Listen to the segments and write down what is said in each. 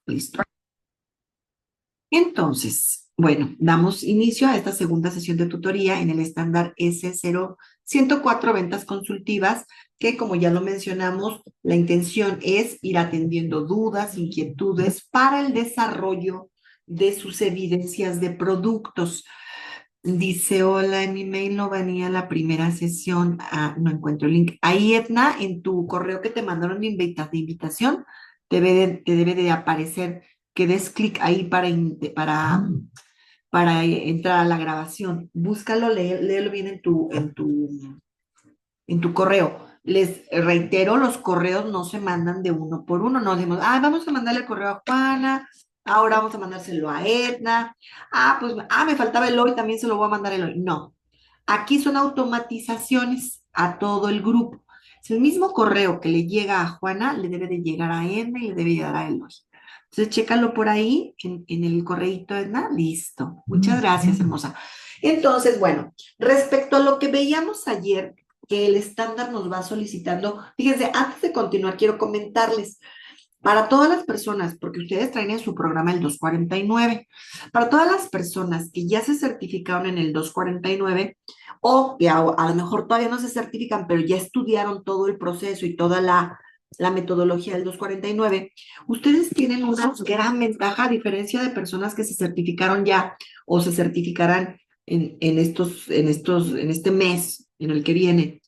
Listo. Entonces, bueno, damos inicio a esta segunda sesión de tutoría en el estándar S0104 ventas consultivas, que como ya lo mencionamos, la intención es ir atendiendo dudas, inquietudes para el desarrollo de sus evidencias de productos. Dice, hola, en mi mail no venía la primera sesión. Ah, no encuentro el link. Ahí, Edna, en tu correo que te mandaron de invitación, te debe de aparecer que des clic ahí para entrar a la grabación. Búscalo, léelo bien en tu correo. Les reitero, los correos no se mandan de uno por uno. No decimos, ah, vamos a mandarle el correo a Juana, ahora vamos a mandárselo a Edna. Me faltaba el hoy, también se lo voy a mandar el hoy. No, aquí son automatizaciones a todo el grupo. Es el mismo correo que le llega a Juana, le debe de llegar a Edna y le debe llegar a Eloy. Entonces, chécalo por ahí en el correíto, Edna. Listo. Muchas gracias, hermosa. Entonces, bueno, respecto a lo que veíamos ayer, que el estándar nos va solicitando, fíjense, antes de continuar, quiero comentarles, para todas las personas, porque ustedes traen en su programa el 249, para todas las personas que ya se certificaron en el 249 o que a lo mejor todavía no se certifican, pero ya estudiaron todo el proceso y toda la metodología del 249, ustedes tienen una gran ventaja a diferencia de personas que se certificaron ya o se certificarán en este mes en el que viene.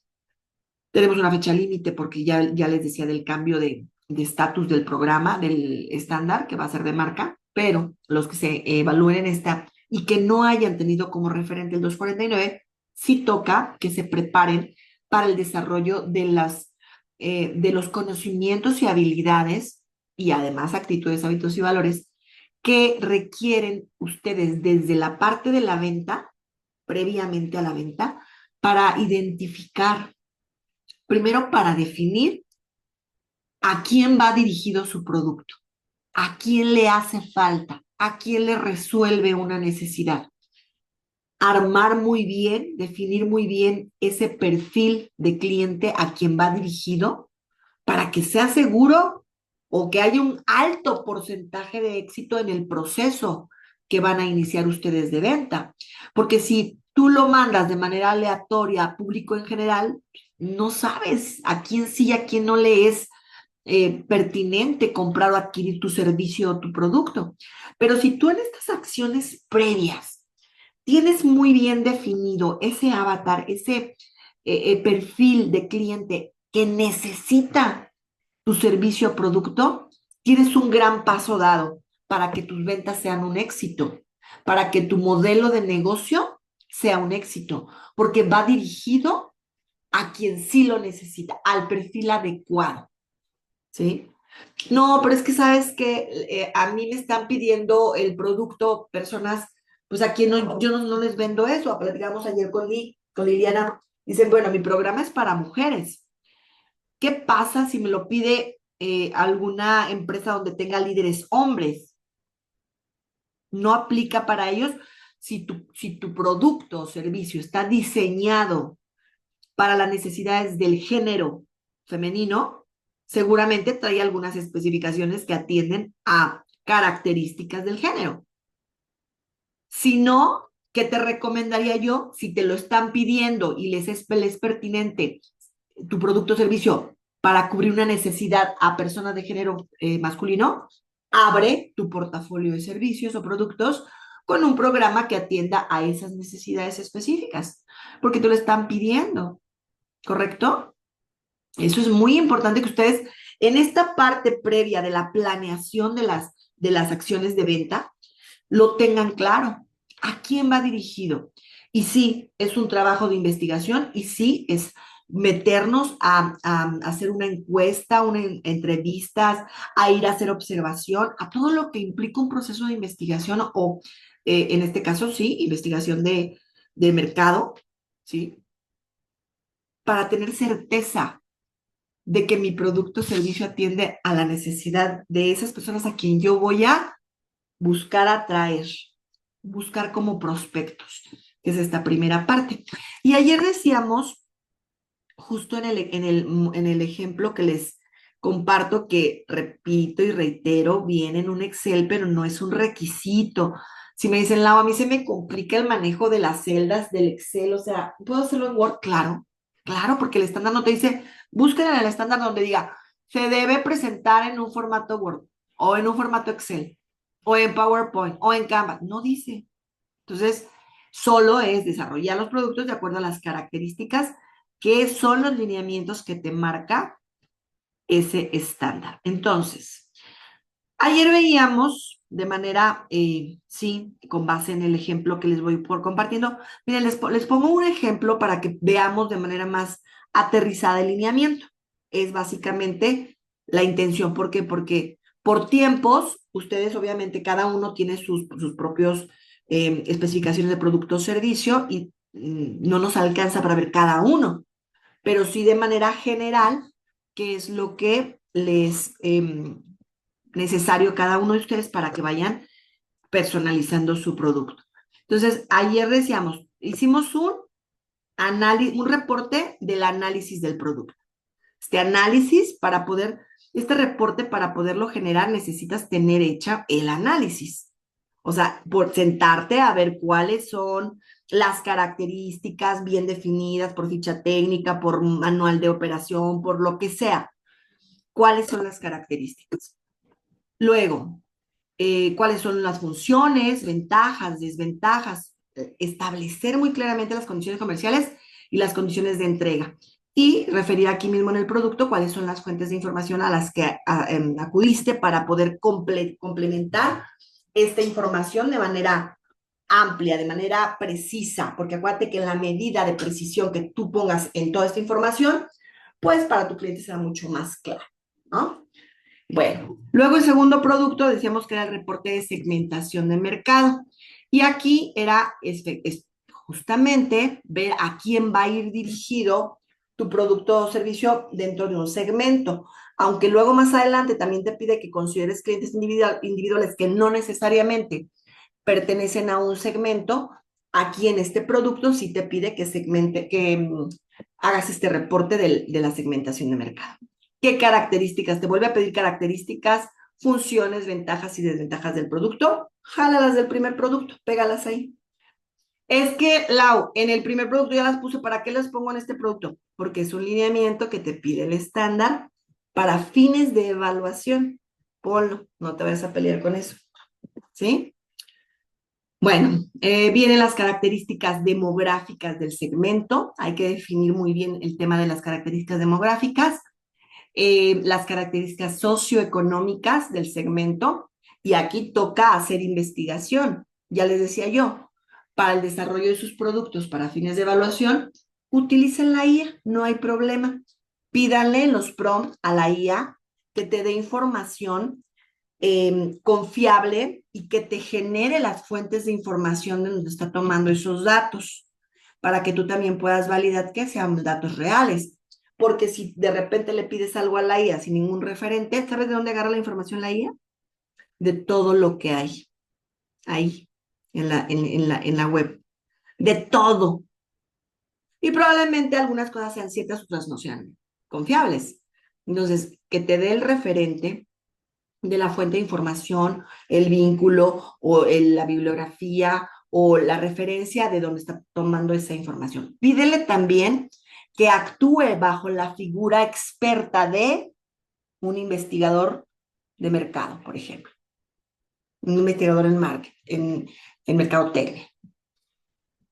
Tenemos una fecha límite porque ya les decía del cambio de estatus del programa, del estándar, que va a ser de marca, pero los que se evalúen en esta y que no hayan tenido como referente el 249, sí toca que se preparen para el desarrollo de los conocimientos y habilidades y además actitudes, hábitos y valores que requieren ustedes desde la parte de la venta, previamente a la venta, para identificar, primero para definir a quién va dirigido su producto, a quién le hace falta, a quién le resuelve una necesidad. Armar muy bien, definir muy bien ese perfil de cliente a quien va dirigido para que sea seguro o que haya un alto porcentaje de éxito en el proceso que van a iniciar ustedes de venta. Porque si tú lo mandas de manera aleatoria a público en general, no sabes a quién sí y a quién no le es pertinente comprar o adquirir tu servicio o tu producto. Pero si tú en estas acciones previas tienes muy bien definido ese avatar, ese perfil de cliente que necesita tu servicio o producto, tienes un gran paso dado para que tus ventas sean un éxito, para que tu modelo de negocio sea un éxito, porque va dirigido a quien sí lo necesita, al perfil adecuado, ¿sí? No, pero es que sabes que a mí me están pidiendo el producto personas, pues aquí no, yo no les vendo eso. Platicamos ayer con Liliana. Dicen, bueno, mi programa es para mujeres. ¿Qué pasa si me lo pide alguna empresa donde tenga líderes hombres? No aplica para ellos si tu producto o servicio está diseñado para las necesidades del género femenino, seguramente trae algunas especificaciones que atienden a características del género. Si no, ¿qué te recomendaría yo? Si te lo están pidiendo y les pertinente tu producto o servicio para cubrir una necesidad a personas de género masculino, abre tu portafolio de servicios o productos con un programa que atienda a esas necesidades específicas, porque te lo están pidiendo, ¿correcto? Eso es muy importante que ustedes en esta parte previa de la planeación de las acciones de venta lo tengan claro. ¿A quién va dirigido? Y sí, es un trabajo de investigación y sí, es meternos a hacer una encuesta, entrevistas, a ir a hacer observación, a todo lo que implica un proceso de investigación o, en este caso, sí, investigación de mercado, ¿sí? Para tener certeza de que mi producto o servicio atiende a la necesidad de esas personas a quien yo voy a buscar atraer, buscar como prospectos, que es esta primera parte. Y ayer decíamos, justo en el ejemplo comparto que, repito y reitero, viene en un Excel, pero no es un requisito. Si me dicen, Lau, a mí se me complica el manejo de las celdas del Excel, o sea, ¿puedo hacerlo en Word? Claro, claro, porque el estándar no te dice, busquen en el estándar donde diga, se debe presentar en un formato Word, o en un formato Excel, o en PowerPoint, o en Canva. No dice. Entonces, solo es desarrollar los productos de acuerdo a las características que son los lineamientos que te marca ese estándar. Entonces, ayer veíamos de manera, sí, con base en el ejemplo que les voy por compartiendo. Miren, les pongo un ejemplo para que veamos de manera más aterrizada el lineamiento. Es básicamente la intención. ¿Por qué? Porque por tiempos, ustedes obviamente cada uno tiene sus propios especificaciones de producto o servicio y no nos alcanza para ver cada uno, pero sí de manera general, qué es lo que les necesario cada uno de ustedes para que vayan personalizando su producto. Entonces, ayer decíamos, hicimos un reporte del análisis del producto. Este análisis, este reporte para poderlo generar, necesitas tener hecha el análisis. O sea, por sentarte a ver cuáles son las características bien definidas por ficha técnica, por manual de operación, por lo que sea. ¿Cuáles son las características? Luego, cuáles son las funciones, ventajas, desventajas, establecer muy claramente las condiciones comerciales y las condiciones de entrega. Y referir aquí mismo en el producto cuáles son las fuentes de información a las que acudiste para poder complementar esta información de manera amplia, de manera precisa, porque acuérdate que en la medida de precisión que tú pongas en toda esta información, pues para tu cliente será mucho más claro, ¿no? Bueno, luego el segundo producto decíamos que era el reporte de segmentación de mercado. Y aquí era justamente ver a quién va a ir dirigido tu producto o servicio dentro de un segmento. Aunque luego más adelante también te pide que consideres clientes individuales que no necesariamente pertenecen a un segmento, aquí en este producto sí te pide que hagas este reporte de la segmentación de mercado. ¿Qué características? Te vuelve a pedir características, funciones, ventajas y desventajas del producto. Jálalas del primer producto, pégalas ahí. Es que, Lau, en el primer producto ya las puse, ¿para qué las pongo en este producto? Porque es un lineamiento que te pide el estándar para fines de evaluación. Ponlo, no te vayas a pelear con eso, ¿sí? Bueno, vienen las características demográficas del segmento. Hay que definir muy bien el tema de las características demográficas, las características socioeconómicas del segmento. Y aquí toca hacer investigación. Ya les decía yo, para el desarrollo de sus productos para fines de evaluación, utilicen la IA, no hay problema. Pídanle los prompts a la IA que te dé información confiable y que te genere las fuentes de información de donde está tomando esos datos, para que tú también puedas validar que sean datos reales. Porque si de repente le pides algo a la IA sin ningún referente, ¿sabes de dónde agarra la información la IA? De todo lo que hay ahí en la web. De todo. Y probablemente algunas cosas sean ciertas, otras no sean confiables. Entonces, que te dé el referente de la fuente de información, el vínculo o la bibliografía o la referencia de donde está tomando esa información. Pídele también que actúe bajo la figura experta de un investigador de mercado, por ejemplo, un investigador en marketing, en mercadotecnia.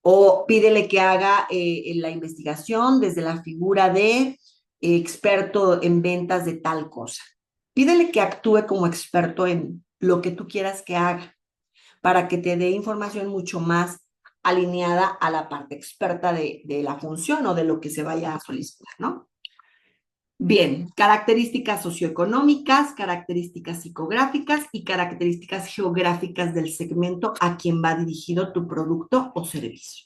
O pídele que haga la investigación desde la figura de experto en ventas de tal cosa. Pídele que actúe como experto en lo que tú quieras que haga para que te dé información mucho más alineada a la parte experta de la función o de lo que se vaya a solicitar, ¿no? Bien, características socioeconómicas, características psicográficas y características geográficas del segmento a quien va dirigido tu producto o servicio.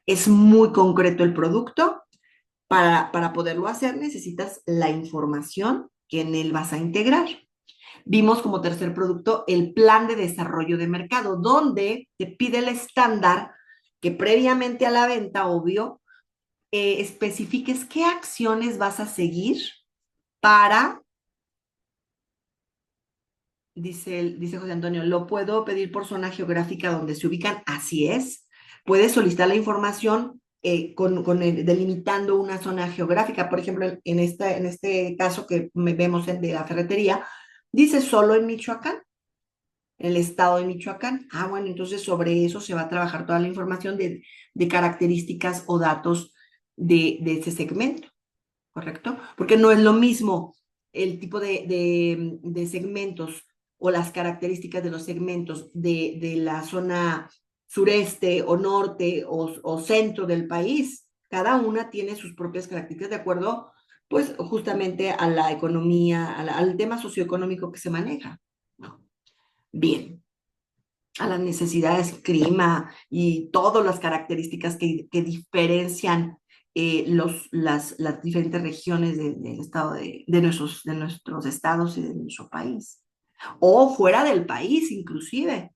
Es muy concreto el producto. Para poderlo hacer necesitas la información que en él vas a integrar. Vimos como tercer producto el plan de desarrollo de mercado, donde te pide el estándar que previamente a la venta, obvio, especifiques qué acciones vas a seguir para Dice José Antonio, ¿lo puedo pedir por zona geográfica donde se ubican? Así es. Puedes solicitar la información delimitando una zona geográfica. Por ejemplo, en este caso que vemos de la ferretería, dice solo en Michoacán, el estado de Michoacán. Ah, bueno, entonces sobre eso se va a trabajar toda la información de características o datos de ese segmento. ¿Correcto? Porque no es lo mismo el tipo de segmentos o las características de los segmentos de la zona sureste o norte o centro del país. Cada una tiene sus propias características de acuerdo, pues, justamente a la economía, al tema socioeconómico que se maneja. ¿No? Bien, a las necesidades, clima y todas las características que diferencian las diferentes regiones del estado de nuestros estados y de nuestro país. O fuera del país, inclusive,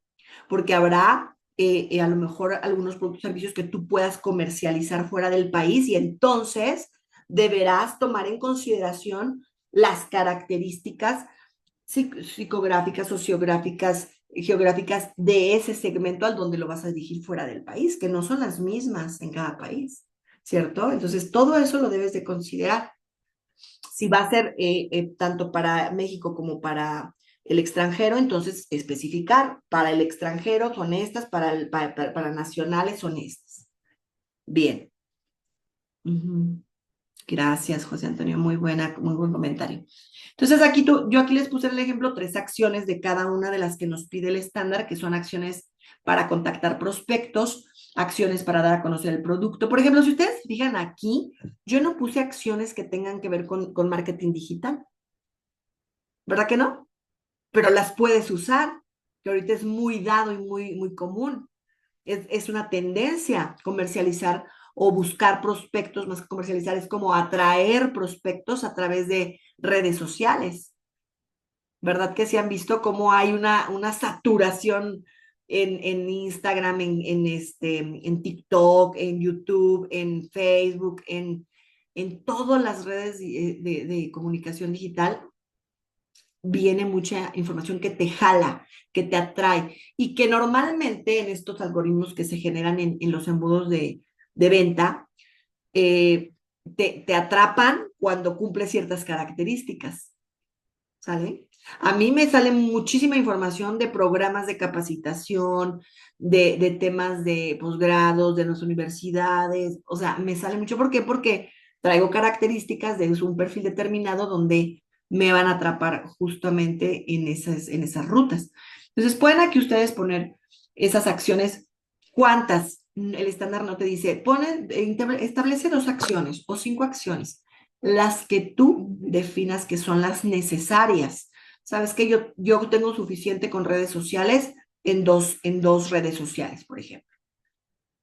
porque habrá a lo mejor algunos productos y servicios que tú puedas comercializar fuera del país y entonces deberás tomar en consideración las características psicográficas, sociográficas, geográficas de ese segmento al donde lo vas a dirigir fuera del país, que no son las mismas en cada país, ¿cierto? Entonces, todo eso lo debes de considerar. Si va a ser tanto para México como para el extranjero, entonces especificar, para el extranjero son estas, para nacionales son estas. Bien. Uh-huh. Gracias, José Antonio. Muy buen comentario. Entonces, yo aquí les puse el ejemplo, 3 acciones de cada una de las que nos pide el estándar, que son acciones para contactar prospectos, acciones para dar a conocer el producto. Por ejemplo, si ustedes se fijan aquí, yo no puse acciones que tengan que ver con marketing digital, ¿verdad que no? Pero las puedes usar, que ahorita es muy dado y muy común. Es una tendencia comercializar o buscar prospectos, más que comercializar, es como atraer prospectos a través de redes sociales. ¿Verdad que se han visto cómo hay una saturación en Instagram, en TikTok, en YouTube, en Facebook, en todas las redes de comunicación digital? Viene mucha información que te jala, que te atrae y que normalmente en estos algoritmos que se generan en los embudos de venta, te atrapan cuando cumple ciertas características, ¿sale? A mí me sale muchísima información de programas de capacitación, de temas de posgrados, de las universidades, o sea, me sale mucho. ¿Por qué? Porque traigo características de un perfil determinado donde me van a atrapar justamente en esas rutas. Entonces, pueden aquí ustedes poner esas acciones, ¿cuántas? El estándar no te dice, establece 2 acciones o 5 acciones, las que tú definas que son las necesarias. Sabes que yo tengo suficiente con redes sociales en dos redes sociales, por ejemplo.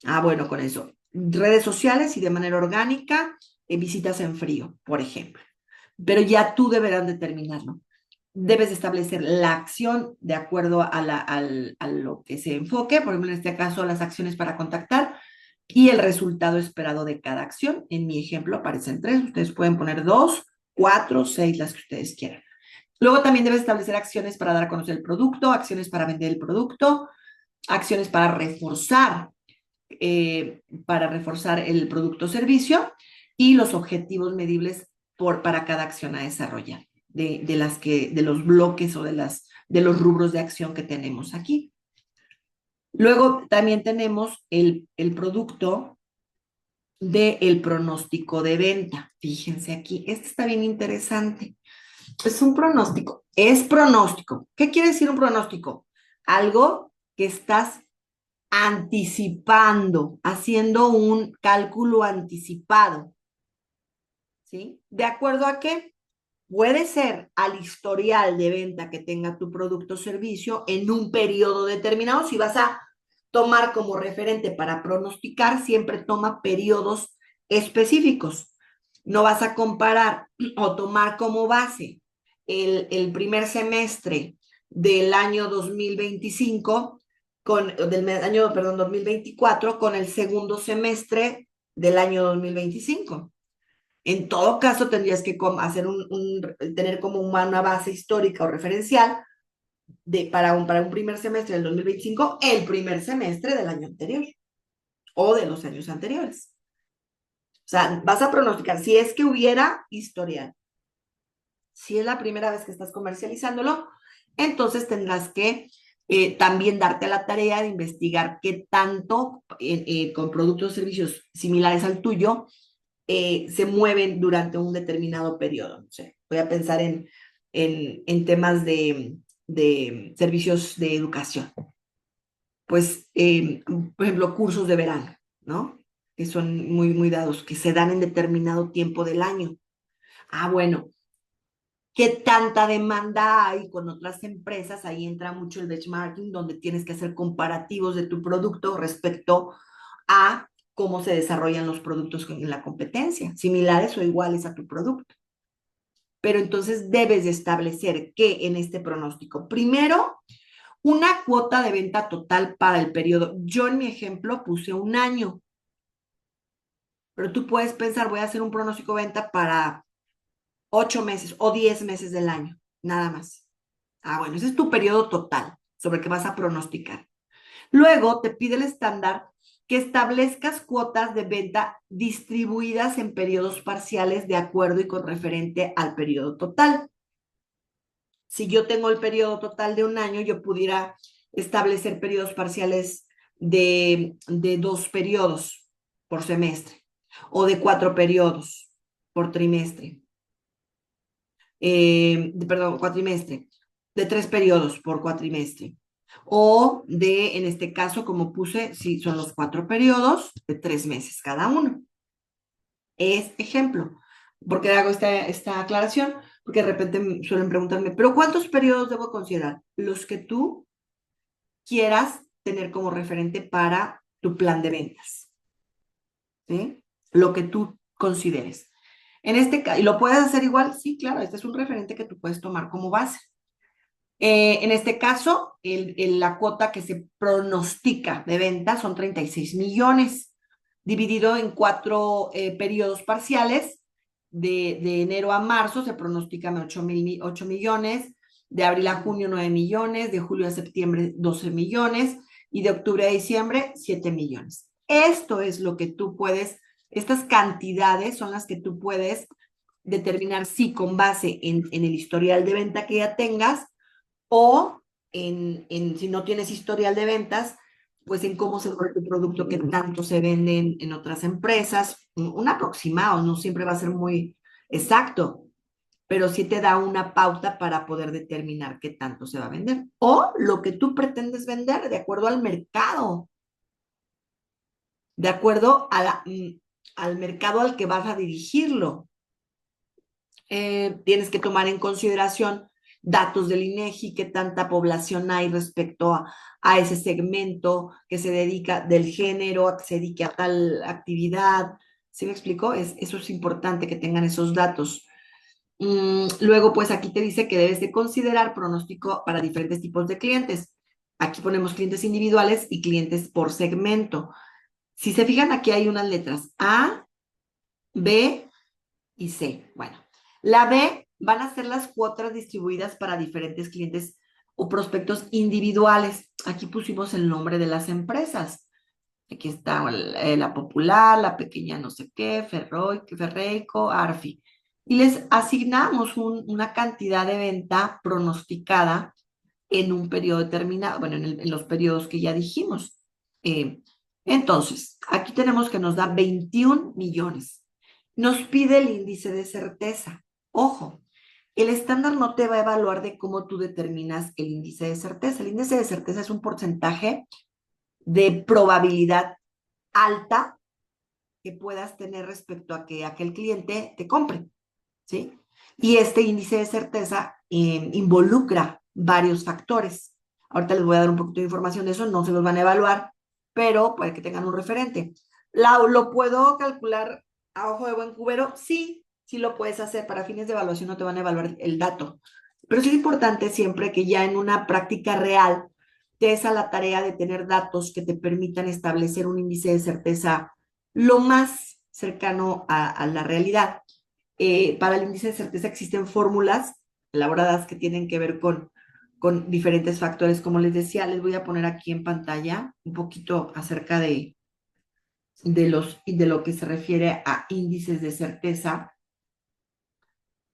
Ah, bueno, con eso. Redes sociales y de manera orgánica, visitas en frío, por ejemplo. Pero ya tú deberás determinarlo. Debes establecer la acción de acuerdo a lo que se enfoque, por ejemplo, en este caso, las acciones para contactar y el resultado esperado de cada acción. En mi ejemplo aparecen 3, ustedes pueden poner 2, 4, 6, las que ustedes quieran. Luego también debes establecer acciones para dar a conocer el producto, acciones para vender el producto, acciones para reforzar el producto o servicio y los objetivos medibles para cada acción a desarrollar, de los bloques o de los rubros de acción que tenemos aquí. Luego también tenemos el producto del pronóstico de venta. Fíjense aquí, este está bien interesante. Es un pronóstico, es pronóstico. ¿Qué quiere decir un pronóstico? Algo que estás anticipando, haciendo un cálculo anticipado, ¿sí? ¿De acuerdo a qué? Puede ser al historial de venta que tenga tu producto o servicio en un periodo determinado. Si vas a tomar como referente para pronosticar, siempre toma periodos específicos. No vas a comparar o tomar como base el primer semestre del año 2025 del año, perdón, 2024 con el segundo semestre del año 2025. En todo caso, tendrías que tener como una base histórica o referencial para un primer semestre del 2025, el primer semestre del año anterior o de los años anteriores. O sea, vas a pronosticar si es que hubiera historial. Si es la primera vez que estás comercializándolo, entonces tendrás que también darte la tarea de investigar qué tanto con productos o servicios similares al tuyo se mueven durante un determinado periodo. No sé, voy a pensar en temas de servicios de educación. Pues, por ejemplo, cursos de verano, ¿no? Que son muy dados, que se dan en determinado tiempo del año. Ah, bueno, ¿qué tanta demanda hay con otras empresas? Ahí entra mucho el benchmarking, donde tienes que hacer comparativos de tu producto respecto a cómo se desarrollan los productos en la competencia, similares o iguales a tu producto. Pero entonces debes de establecer que en este pronóstico, primero, una cuota de venta total para el periodo. Yo en mi ejemplo puse un año, pero tú puedes pensar, voy a hacer un pronóstico de venta para 8 meses o 10 meses del año, nada más. Ah, bueno, ese es tu periodo total sobre el que vas a pronosticar. Luego te pide el estándar que establezcas cuotas de venta distribuidas en periodos parciales de acuerdo y con referente al periodo total. Si yo tengo el periodo total de un año, yo pudiera establecer periodos parciales de 2 periodos por semestre o de 4 periodos por trimestre, perdón, cuatrimestre, de 3 periodos por cuatrimestre. O de, en este caso, como puse, si son los 4 periodos de 3 meses cada uno. Es ejemplo. ¿Por qué hago esta aclaración? Porque de repente suelen preguntarme, ¿pero cuántos periodos debo considerar? Los que tú quieras tener como referente para tu plan de ventas. ¿Sí? Lo que tú consideres. En este caso, ¿y lo puedes hacer igual? Sí, claro, este es un referente que tú puedes tomar como base. En este caso, la cuota que se pronostica de venta son 36 millones, dividido en 4 periodos parciales. De enero a marzo se pronostican 8 millones, de abril a junio 9 millones, de julio a septiembre 12 millones y de octubre a diciembre 7 millones. Esto es lo que tú puedes, estas cantidades son las que tú puedes determinar si con base en el historial de venta que ya tengas o si no tienes historial de ventas, pues en cómo se mueve tu producto, qué tanto se vende en otras empresas. Un aproximado, no siempre va a ser muy exacto, pero sí te da una pauta para poder determinar qué tanto se va a vender. O lo que tú pretendes vender de acuerdo al mercado, de acuerdo al mercado al que vas a dirigirlo. Tienes que tomar en consideración datos del INEGI, qué tanta población hay respecto a ese segmento que se dedica del género, a que se dedique a tal actividad. ¿Sí me explico? Eso es importante que tengan esos datos. Luego, pues aquí te dice que debes de considerar pronóstico para diferentes tipos de clientes. Aquí ponemos clientes individuales y clientes por segmento. Si se fijan, aquí hay unas letras A, B y C. Bueno, la B van a ser las cuotas distribuidas para diferentes clientes o prospectos individuales. Aquí pusimos el nombre de las empresas. Aquí está la Popular, la pequeña no sé qué, Ferreico, Arfi. Y les asignamos una cantidad de venta pronosticada en un periodo determinado, bueno, en los periodos que ya dijimos. Eh, entonces, aquí tenemos que nos da 21 millones. Nos pide el índice de certeza. Ojo, el estándar no te va a evaluar de cómo tú determinas el índice de certeza. El índice de certeza es un porcentaje de probabilidad alta que puedas tener respecto a que aquel cliente te compre, ¿sí? Y este índice de certeza involucra varios factores. Ahorita les voy a dar un poquito de información de eso, no se los van a evaluar, pero para que tengan un referente. ¿Lo puedo calcular a ojo de buen cubero? Sí, sí lo puedes hacer. Para fines de evaluación no te van a evaluar el dato. Pero sí es importante siempre que ya en una práctica real te des a la tarea de tener datos que te permitan establecer un índice de certeza lo más cercano a la realidad. Para el índice de certeza existen fórmulas elaboradas que tienen que ver con diferentes factores. Como les decía, les voy a poner aquí en pantalla un poquito acerca de lo que se refiere a índices de certeza.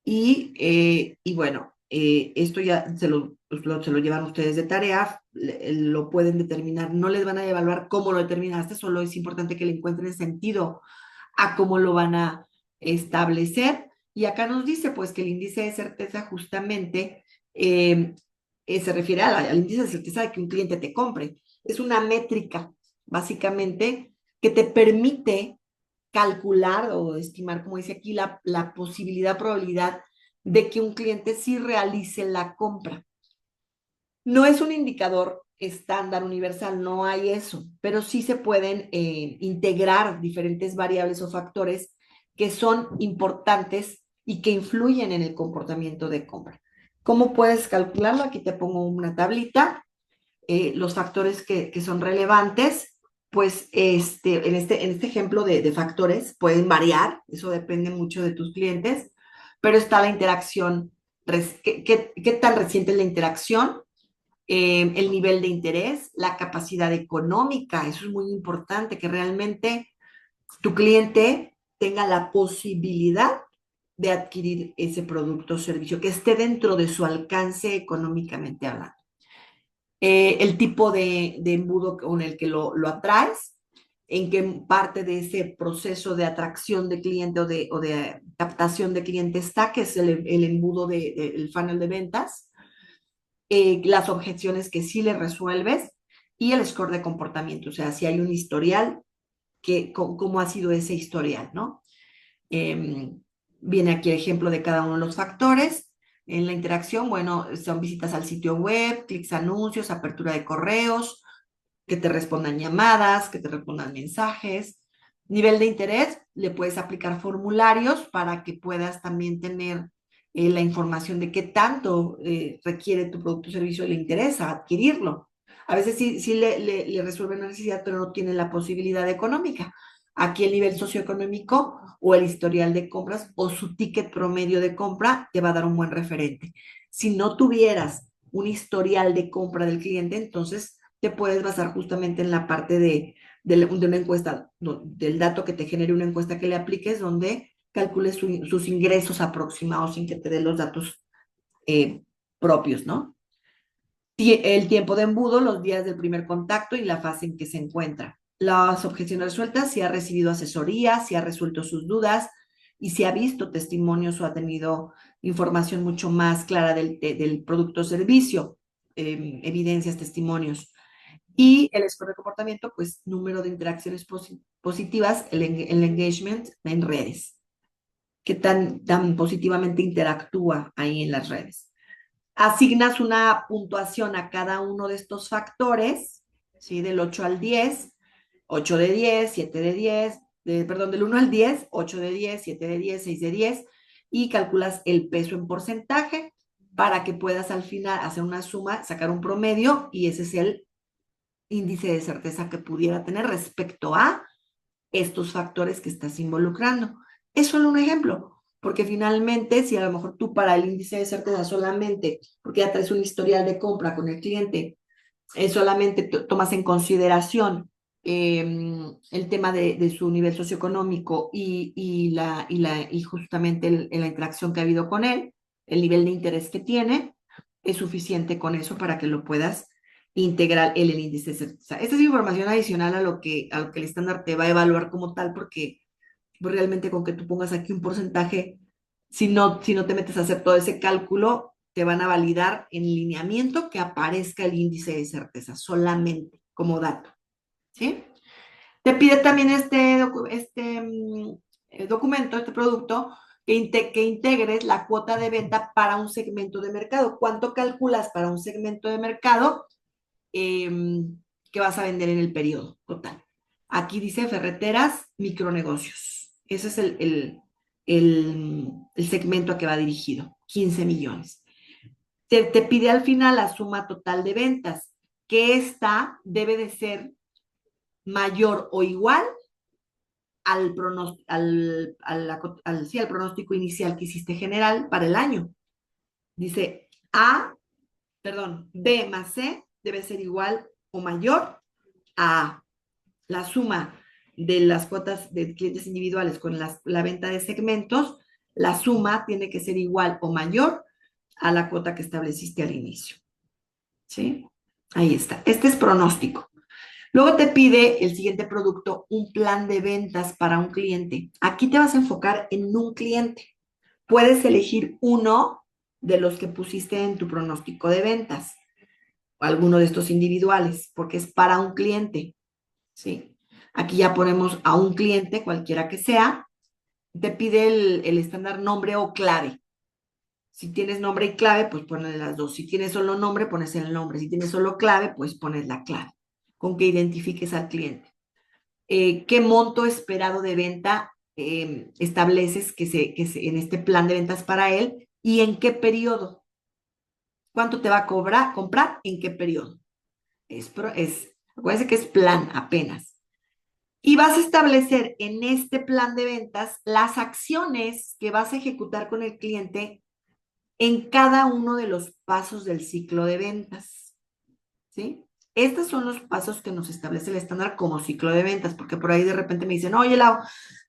Y bueno, esto ya se lo llevan ustedes de tarea, lo pueden determinar, no les van a evaluar cómo lo determinaste, solo es importante que le encuentren sentido a cómo lo van a establecer. Y acá nos dice pues que el índice de certeza justamente se refiere al índice de certeza de que un cliente te compre. Es una métrica, básicamente, que te permite calcular o estimar, como dice aquí, la posibilidad, probabilidad de que un cliente sí realice la compra. No es un indicador estándar universal, no hay eso, pero sí se pueden integrar diferentes variables o factores que son importantes y que influyen en el comportamiento de compra. ¿Cómo puedes calcularlo? Aquí te pongo una tablita, los factores que son relevantes, pues en este ejemplo de factores pueden variar, eso depende mucho de tus clientes, pero está la interacción, ¿qué tan reciente es la interacción? El nivel de interés, la capacidad económica, eso es muy importante, que realmente tu cliente tenga la posibilidad de adquirir ese producto o servicio, que esté dentro de su alcance económicamente hablando. El tipo de embudo con el que lo atraes, en qué parte de ese proceso de atracción de cliente o de captación de cliente está, que es el embudo del funnel de ventas, las objeciones que sí le resuelves y el score de comportamiento, o sea, si hay un historial, cómo ha sido ese historial, ¿no? Eh, Viene aquí el ejemplo de cada uno de los factores. En la interacción, bueno, son visitas al sitio web, clics anuncios, apertura de correos, que te respondan llamadas, que te respondan mensajes. Nivel de interés, le puedes aplicar formularios para que puedas también tener la información de qué tanto requiere tu producto o servicio y le interesa adquirirlo. A veces sí le resuelven la necesidad, pero no tienen la posibilidad económica. Aquí el nivel socioeconómico o el historial de compras o su ticket promedio de compra te va a dar un buen referente. Si no tuvieras un historial de compra del cliente, entonces te puedes basar justamente en la parte de una encuesta, del dato que te genere una encuesta que le apliques, donde calcules sus ingresos aproximados sin que te dé los datos eh, propios, ¿no? El tiempo de embudo, los días del primer contacto y la fase en que se encuentra. Las objeciones resueltas, si ha recibido asesoría, si ha resuelto sus dudas y si ha visto testimonios o ha tenido información mucho más clara del producto o servicio, evidencias, testimonios. Y el score de comportamiento, pues número de interacciones positivas, el engagement en redes, que tan positivamente interactúa ahí en las redes. Asignas una puntuación a cada uno de estos factores, ¿sí? Del 8 al 10, 8 de 10, 7 de 10, perdón, del 1 al 10, 8 de 10, 7 de 10, 6 de 10, y calculas el peso en porcentaje para que puedas al final hacer una suma, sacar un promedio, y ese es el índice de certeza que pudiera tener respecto a estos factores que estás involucrando. Es solo un ejemplo, porque finalmente, si a lo mejor tú para el índice de certeza solamente, porque ya traes un historial de compra con el cliente, solamente tomas en consideración el tema de su nivel socioeconómico y justamente la interacción que ha habido con él, el nivel de interés que tiene, es suficiente con eso para que lo puedas integrar en el índice de certeza. Esta es información adicional a lo que el estándar te va a evaluar como tal, porque pues, realmente con que tú pongas aquí un porcentaje, si no te metes a hacer todo ese cálculo, te van a validar en lineamiento que aparezca el índice de certeza solamente como dato, ¿sí? Te pide también documento, este producto, que integres la cuota de venta para un segmento de mercado. ¿Cuánto calculas para un segmento de mercado eh, que vas a vender en el periodo total? Aquí dice ferreteras, micronegocios. Ese es el segmento a que va dirigido, 15 millones. Te pide al final la suma total de ventas, que esta debe de ser mayor o igual al pronóstico inicial que hiciste general para el año. Dice A perdón, B más C debe ser igual o mayor a la suma de las cuotas de clientes individuales con la venta de segmentos. La suma tiene que ser igual o mayor a la cuota que estableciste al inicio. ¿Sí? Ahí está. Este es pronóstico. Luego te pide el siguiente producto, un plan de ventas para un cliente. Aquí te vas a enfocar en un cliente. Puedes elegir uno de los que pusiste en tu pronóstico de ventas, o alguno de estos individuales, porque es para un cliente. ¿Sí? Aquí ya ponemos a un cliente, cualquiera que sea. Te pide el estándar nombre o clave. Si tienes nombre y clave, pues pones las dos. Si tienes solo nombre, pones el nombre. Si tienes solo clave, pues pones la clave, con que identifiques al cliente. ¿Qué monto esperado de venta estableces en este plan de ventas para él y en qué periodo? ¿Cuánto te va a comprar? ¿En qué periodo? Acuérdense que es plan apenas. Y vas a establecer en este plan de ventas las acciones que vas a ejecutar con el cliente en cada uno de los pasos del ciclo de ventas. ¿Sí? Estos son los pasos que nos establece el estándar como ciclo de ventas, porque por ahí de repente me dicen, oye, Lau,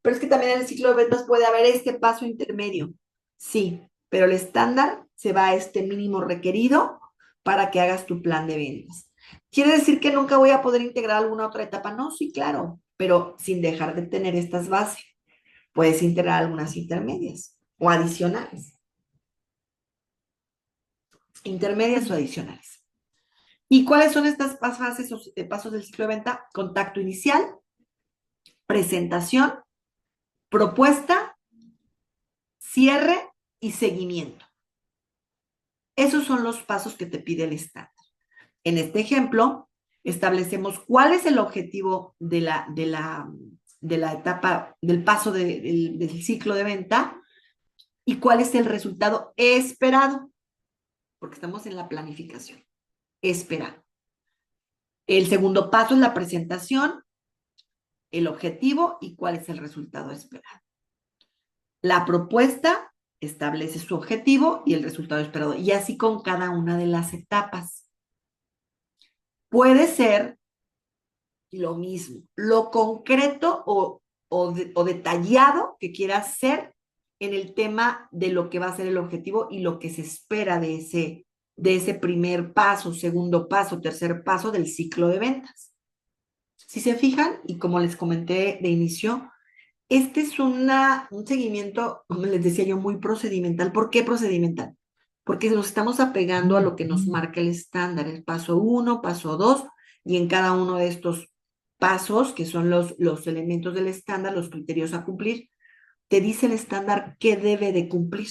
pero es que también en el ciclo de ventas puede haber este paso intermedio. Sí, pero el estándar se va a este mínimo requerido para que hagas tu plan de ventas. ¿Quiere decir que nunca voy a poder integrar alguna otra etapa? No, sí, claro, pero sin dejar de tener estas bases. Puedes integrar algunas intermedias o adicionales. Intermedias o adicionales. ¿Y cuáles son estas fases o pasos del ciclo de venta? Contacto inicial, presentación, propuesta, cierre y seguimiento. Esos son los pasos que te pide el estándar. En este ejemplo, establecemos cuál es el objetivo de la etapa, del paso del ciclo de venta y cuál es el resultado esperado, porque estamos en la planificación, esperado. El segundo paso es la presentación, el objetivo y cuál es el resultado esperado. La propuesta establece su objetivo y el resultado esperado, y así con cada una de las etapas. Puede ser lo mismo, lo concreto o detallado que quieras ser en el tema de lo que va a ser el objetivo y lo que se espera de ese primer paso, segundo paso, tercer paso del ciclo de ventas. Si se fijan, y como les comenté de inicio, este es un seguimiento, como les decía yo, muy procedimental. ¿Por qué procedimental? Porque nos estamos apegando a lo que nos marca el estándar, el paso 1, paso 2, y en cada uno de estos pasos, que son los elementos del estándar, los criterios a cumplir, te dice el estándar qué debe de cumplir.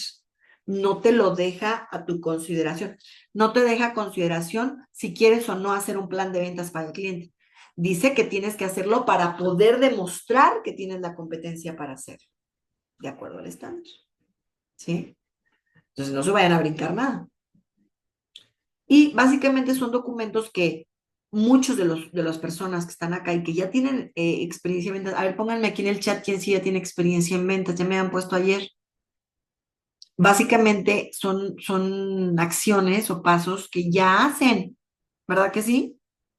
No te lo deja a tu consideración. No te deja a consideración si quieres o no hacer un plan de ventas para el cliente. Dice que tienes que hacerlo para poder demostrar que tienes la competencia para hacerlo, de acuerdo al estándar. ¿Sí? Entonces no se vayan a brincar nada. Y básicamente son documentos que muchos de las personas que están acá y que ya tienen experiencia en ventas, a ver, pónganme aquí en el chat quién sí ya tiene experiencia en ventas, ya me han puesto ayer. Básicamente son acciones o pasos que ya hacen, ¿verdad que sí?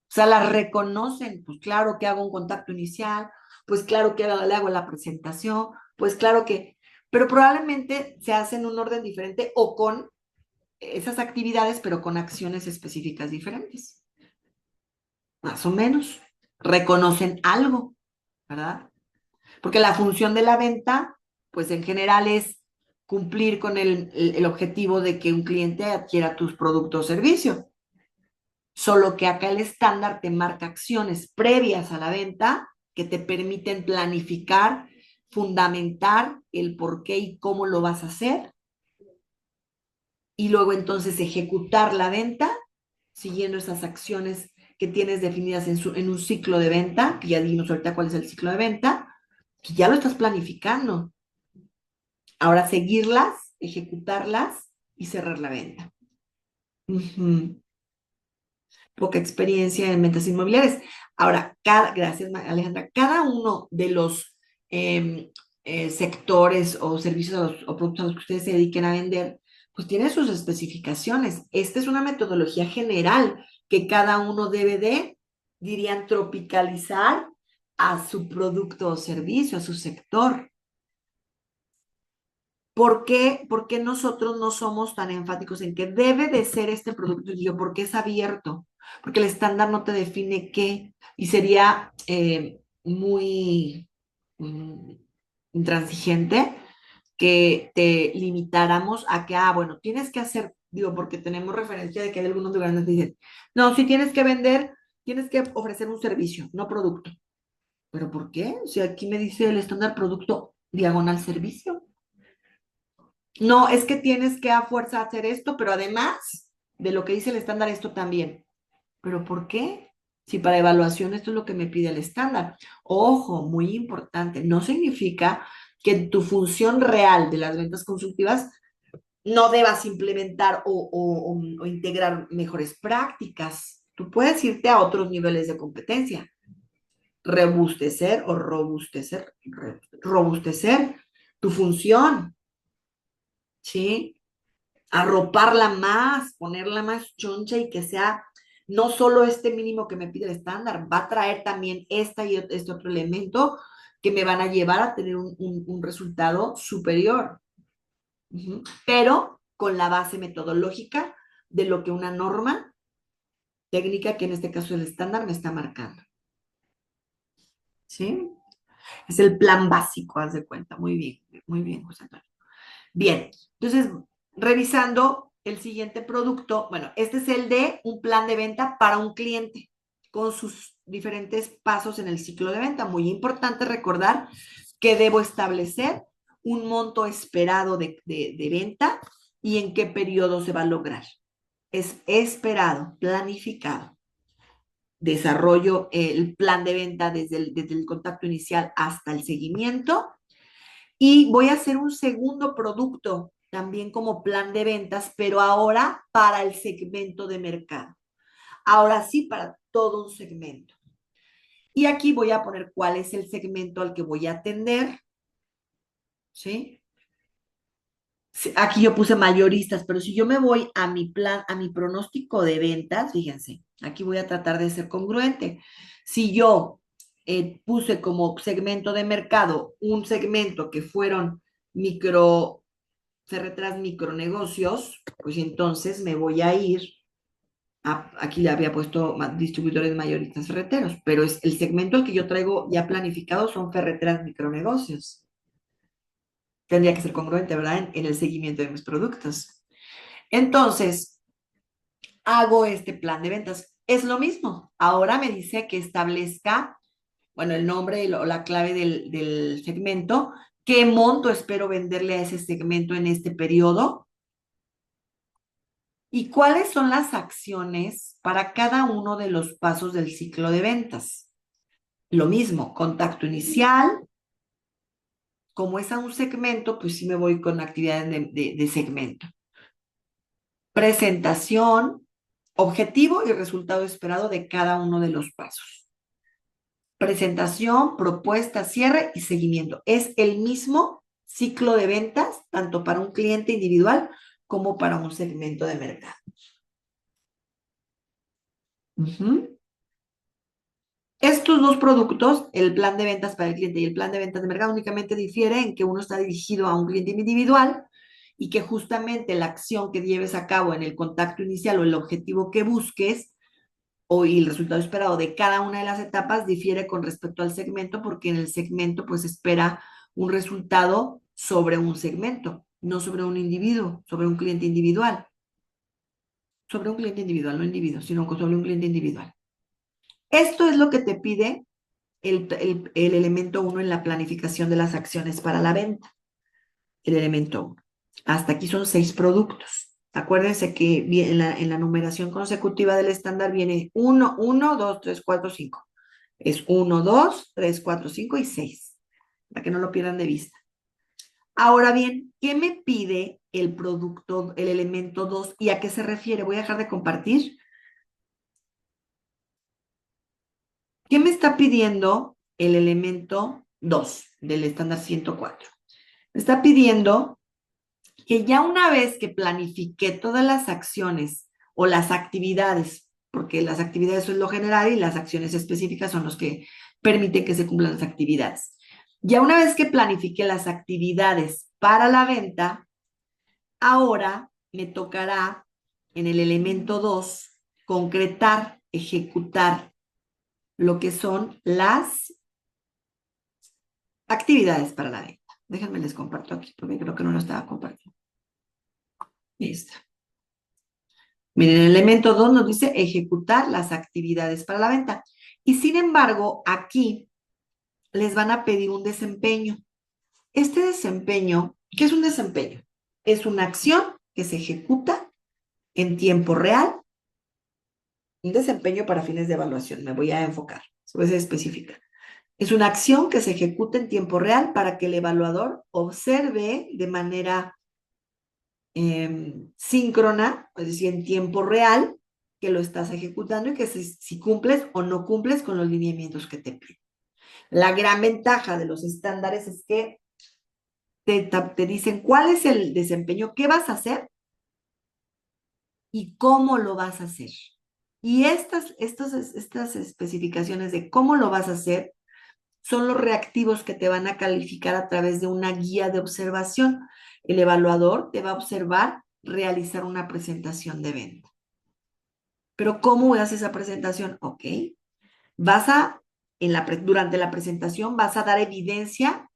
O sea, las reconocen, pues claro que hago un contacto inicial, pues claro que le hago la presentación, pues claro que, pero probablemente se hace en un orden diferente o con esas actividades, pero con acciones específicas diferentes, más o menos. Reconocen algo, ¿verdad? Porque la función de la venta, pues en general es cumplir con el objetivo de que un cliente adquiera tus productos o servicios. Solo que acá el estándar te marca acciones previas a la venta que te permiten planificar, fundamentar el por qué y cómo lo vas a hacer, y luego entonces ejecutar la venta siguiendo esas acciones que tienes definidas en un ciclo de venta, que ya dimos ahorita cuál es el ciclo de venta, que ya lo estás planificando. Ahora seguirlas, ejecutarlas y cerrar la venta. Poca experiencia en ventas inmobiliarias. Ahora, gracias Alejandra, cada uno de los sectores o servicios o productos a los que ustedes se dediquen a vender, pues tiene sus especificaciones. Esta es una metodología general que cada uno debe de, dirían, tropicalizar a su producto o servicio, a su sector. ¿Por qué nosotros no somos tan enfáticos en que debe de ser este producto? Y yo, porque es abierto, porque el estándar no te define qué, y sería muy mm, intransigente que te limitáramos a que, bueno, tienes que hacer, digo, porque tenemos referencia de que hay algunos lugares que dicen, no, si tienes que vender, tienes que ofrecer un servicio, no producto. ¿Pero por qué? O sea, aquí me dice el estándar producto diagonal servicio. No, es que tienes que a fuerza hacer esto, pero además de lo que dice el estándar, esto también. ¿Pero por qué? Si para evaluación esto es lo que me pide el estándar. Ojo, muy importante, no significa que en tu función real de las ventas consultivas no debas implementar o integrar mejores prácticas. Tú puedes irte a otros niveles de competencia, robustecer tu función, ¿sí? Arroparla más, ponerla más choncha y que sea no solo este mínimo que me pide el estándar, va a traer también este otro elemento que me van a llevar a tener un resultado superior. Pero con la base metodológica de lo que una norma técnica, que en este caso es el estándar, me está marcando. ¿Sí? Es el plan básico, haz de cuenta. Muy bien, José Antonio. Bien, entonces, revisando el siguiente producto, bueno, este es el de un plan de venta para un cliente con sus diferentes pasos en el ciclo de venta. Muy importante recordar que debo establecer un monto esperado de venta y en qué periodo se va a lograr. Es esperado, planificado. Desarrollo el plan de venta desde el contacto inicial hasta el seguimiento y voy a hacer un segundo producto también como plan de ventas, pero ahora para el segmento de mercado. Ahora sí, para todo un segmento. Y aquí voy a poner cuál es el segmento al que voy a atender, ¿sí? Aquí yo puse mayoristas, pero si yo me voy a mi plan, a mi pronóstico de ventas, fíjense, aquí voy a tratar de ser congruente. Si yo puse como segmento de mercado un segmento que fueron ferreteras micronegocios, pues entonces me voy a ir aquí le había puesto distribuidores mayoristas ferreteros, pero es el segmento al que yo traigo ya planificado son ferreteras micronegocios. Tendría que ser congruente, ¿verdad? En el seguimiento de mis productos. Entonces, hago este plan de ventas. Es lo mismo. Ahora me dice que establezca, bueno, el nombre o la clave del segmento, qué monto espero venderle a ese segmento en este periodo y cuáles son las acciones para cada uno de los pasos del ciclo de ventas. Lo mismo, contacto inicial, como es a un segmento, pues sí me voy con actividades de segmento. Presentación, objetivo y resultado esperado de cada uno de los pasos. Presentación, propuesta, cierre y seguimiento. Es el mismo ciclo de ventas, tanto para un cliente individual como para un segmento de mercado. Estos dos productos, el plan de ventas para el cliente y el plan de ventas de mercado, únicamente difiere en que uno está dirigido a un cliente individual y que justamente la acción que lleves a cabo en el contacto inicial o el objetivo que busques y el resultado esperado de cada una de las etapas difiere con respecto al segmento, porque en el segmento pues espera un resultado sobre un segmento, no sobre un individuo, sobre un cliente individual. Sobre un cliente individual, no individuo, sino sobre un cliente individual. Esto es lo que te pide el elemento 1 en la planificación de las acciones para la venta. El elemento 1. Hasta aquí son 6 productos. Acuérdense que en la numeración consecutiva del estándar viene 1, 1, 2, 3, 4, 5. Es 1, 2, 3, 4, 5 y 6. Para que no lo pierdan de vista. Ahora bien, ¿qué me pide el producto, el elemento 2 y a qué se refiere? Voy a dejar de compartir. ¿Qué me está pidiendo el elemento 2 del estándar 104? Me está pidiendo que ya una vez que planifiqué todas las acciones o las actividades, porque las actividades son lo general y las acciones específicas son los que permiten que se cumplan las actividades. Ya una vez que planifiqué las actividades para la venta, ahora me tocará en el elemento 2 concretar, ejecutar lo que son las actividades para la venta. Déjenme les comparto aquí porque creo que no lo estaba compartiendo. Ahí está. Miren, el elemento 2 nos dice ejecutar las actividades para la venta. Y sin embargo, aquí les van a pedir un desempeño. Este desempeño, ¿qué es un desempeño? Es una acción que se ejecuta en tiempo real. Un desempeño para fines de evaluación. Me voy a enfocar. Eso es específica. Es una acción que se ejecuta en tiempo real para que el evaluador observe de manera síncrona, es decir, en tiempo real, que lo estás ejecutando y que si cumples o no cumples con los lineamientos que te piden. La gran ventaja de los estándares es que te dicen cuál es el desempeño, qué vas a hacer y cómo lo vas a hacer. Y estas especificaciones de cómo lo vas a hacer son los reactivos que te van a calificar a través de una guía de observación. El evaluador te va a observar realizar una presentación de venta. Pero ¿cómo haces esa presentación? Ok, durante la presentación vas a dar evidencia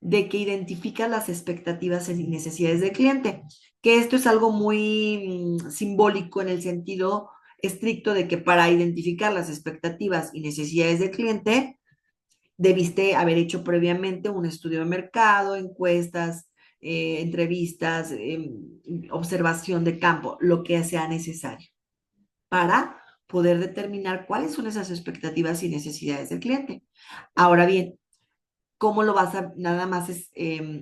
de que identificas las expectativas y necesidades del cliente, que esto es algo muy simbólico en el sentido estricto de que para identificar las expectativas y necesidades del cliente, debiste haber hecho previamente un estudio de mercado, encuestas, entrevistas, observación de campo, lo que sea necesario para poder determinar cuáles son esas expectativas y necesidades del cliente. Ahora bien, ¿cómo lo vas a, nada más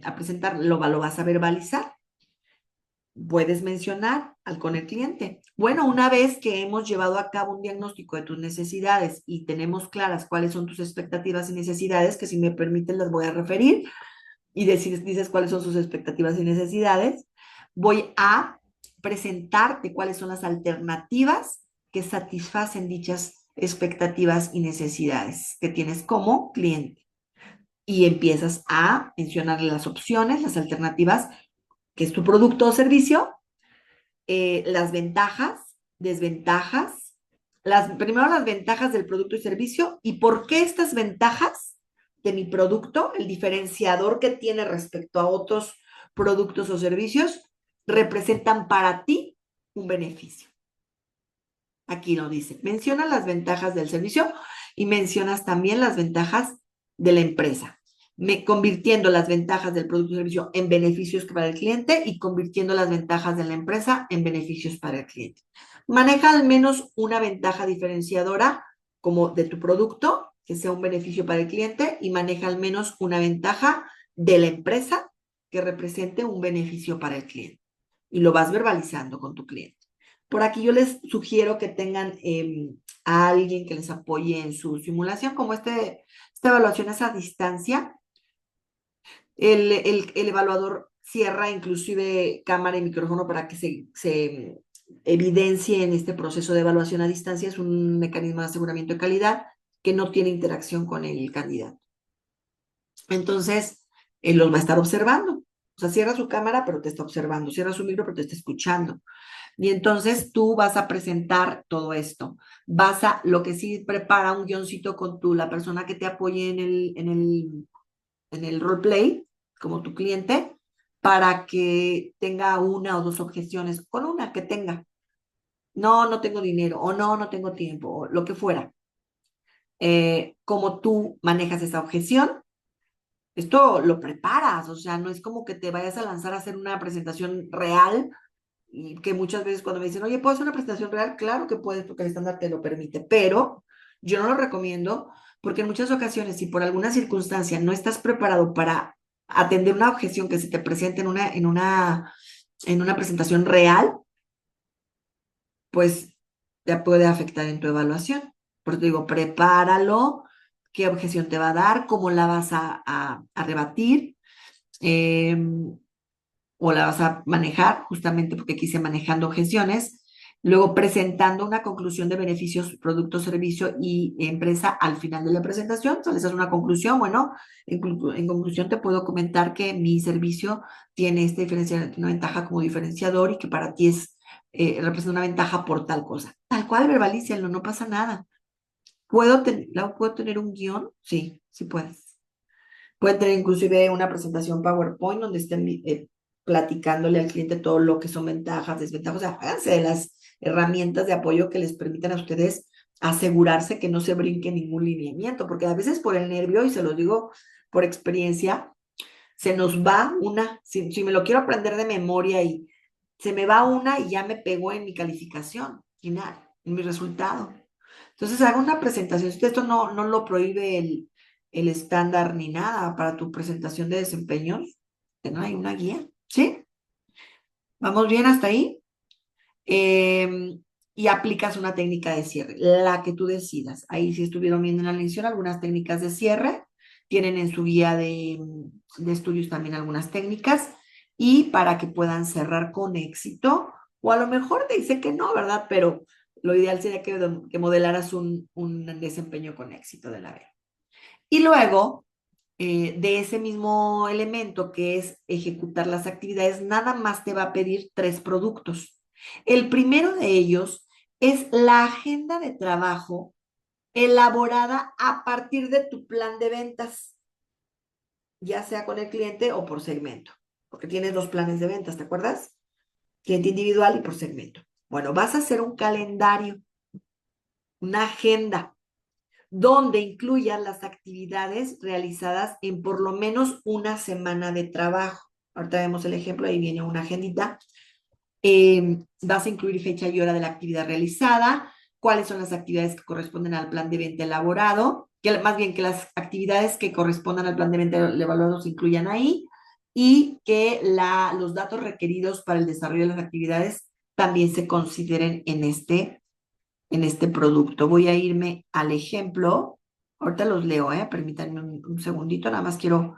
a presentar? Lo vas a verbalizar. Puedes mencionar con el cliente. Bueno, una vez que hemos llevado a cabo un diagnóstico de tus necesidades y tenemos claras cuáles son tus expectativas y necesidades, que si me permiten las voy a referir y dices cuáles son sus expectativas y necesidades, voy a presentarte cuáles son las alternativas que satisfacen dichas expectativas y necesidades que tienes como cliente. Y empiezas a mencionar las opciones, las alternativas, que es tu producto o servicio, las ventajas, desventajas, primero las ventajas del producto y servicio y por qué estas ventajas de mi producto, el diferenciador que tiene respecto a otros productos o servicios, representan para ti un beneficio. Aquí lo dice, menciona las ventajas del servicio y mencionas también las ventajas de la empresa, convirtiendo las ventajas del producto o servicio en beneficios para el cliente y convirtiendo las ventajas de la empresa en beneficios para el cliente. Maneja al menos una ventaja diferenciadora como de tu producto, que sea un beneficio para el cliente, y maneja al menos una ventaja de la empresa que represente un beneficio para el cliente. Y lo vas verbalizando con tu cliente. Por aquí yo les sugiero que tengan a alguien que les apoye en su simulación, como esta evaluación es a distancia. El evaluador cierra inclusive cámara y micrófono para que se evidencie en este proceso de evaluación a distancia. Es un mecanismo de aseguramiento de calidad que no tiene interacción con el candidato. Entonces, él los va a estar observando. O sea, cierra su cámara, pero te está observando. Cierra su micro, pero te está escuchando. Y entonces tú vas a presentar todo esto. Lo que sí prepara un guioncito con la persona que te apoye en el roleplay, como tu cliente, para que tenga una o dos objeciones, con una que tenga. No, no tengo dinero, o no, no tengo tiempo, o lo que fuera. Como tú manejas esa objeción, esto lo preparas, o sea, no es como que te vayas a lanzar a hacer una presentación real y que muchas veces cuando me dicen, oye, ¿puedo hacer una presentación real? Claro que puedes porque el estándar te lo permite, pero yo no lo recomiendo porque en muchas ocasiones, si por alguna circunstancia no estás preparado para atender una objeción que se te presente en una presentación real, pues te puede afectar en tu evaluación. Por eso te digo, prepáralo, qué objeción te va a dar, cómo la vas a rebatir. o la vas a manejar, justamente porque quise manejando objeciones, luego presentando una conclusión de beneficios, producto, servicio y empresa al final de la presentación. Entonces, esa es una conclusión. Bueno, en conclusión te puedo comentar que mi servicio tiene esta diferencia, una ventaja como diferenciador y que para ti es, representa una ventaja por tal cosa. Tal cual, verbalícialo, no pasa nada. ¿Puedo tener un guión? Sí, sí puedes. Pueden tener inclusive una presentación PowerPoint donde estén platicándole al cliente todo lo que son ventajas, desventajas. O sea, háganse de las herramientas de apoyo que les permitan a ustedes asegurarse que no se brinque ningún lineamiento, porque a veces por el nervio, y se los digo por experiencia, se nos va una, si me lo quiero aprender de memoria y se me va una y ya me pegó en mi calificación final, en mi resultado. Entonces, haga una presentación. Esto no lo prohíbe el estándar ni nada para tu presentación de desempeños. No hay una guía, ¿sí? ¿Vamos bien hasta ahí? Y aplicas una técnica de cierre, la que tú decidas. Ahí si estuvieron viendo en la lección algunas técnicas de cierre, tienen en su guía de estudios también algunas técnicas y para que puedan cerrar con éxito, o a lo mejor te dice que no, ¿verdad? Pero lo ideal sería que modelaras un desempeño con éxito de la vez. Y luego, de ese mismo elemento que es ejecutar las actividades, nada más te va a pedir 3 productos. El primero de ellos es la agenda de trabajo elaborada a partir de tu plan de ventas, ya sea con el cliente o por segmento, porque tienes 2 planes de ventas, ¿te acuerdas? Cliente individual y por segmento. Bueno, vas a hacer un calendario, una agenda donde incluyan las actividades realizadas en por lo menos una semana de trabajo. Ahorita vemos el ejemplo, ahí viene una agendita. Vas a incluir fecha y hora de la actividad realizada, cuáles son las actividades que corresponden al plan de venta elaborado, que más bien que las actividades que correspondan al plan de venta elaborado se incluyan ahí y que los datos requeridos para el desarrollo de las actividades también se consideren en este producto. Voy a irme al ejemplo. Ahorita los leo, permítanme un segundito, nada más quiero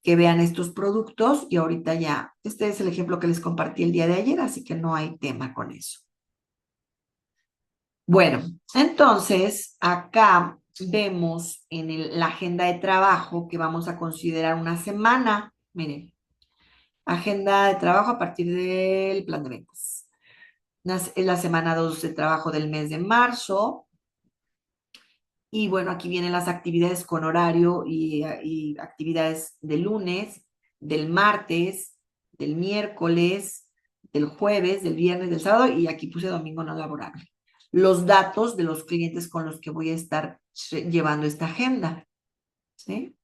que vean estos productos y ahorita ya, este es el ejemplo que les compartí el día de ayer, así que no hay tema con eso. Bueno, entonces acá vemos en la agenda de trabajo que vamos a considerar una semana. Miren, agenda de trabajo a partir del plan de ventas. Es la semana 2 de trabajo del mes de marzo. Y bueno, aquí vienen las actividades con horario y actividades del lunes, del martes, del miércoles, del jueves, del viernes, del sábado y aquí puse domingo no laborable. Los datos de los clientes con los que voy a estar llevando esta agenda, ¿sí?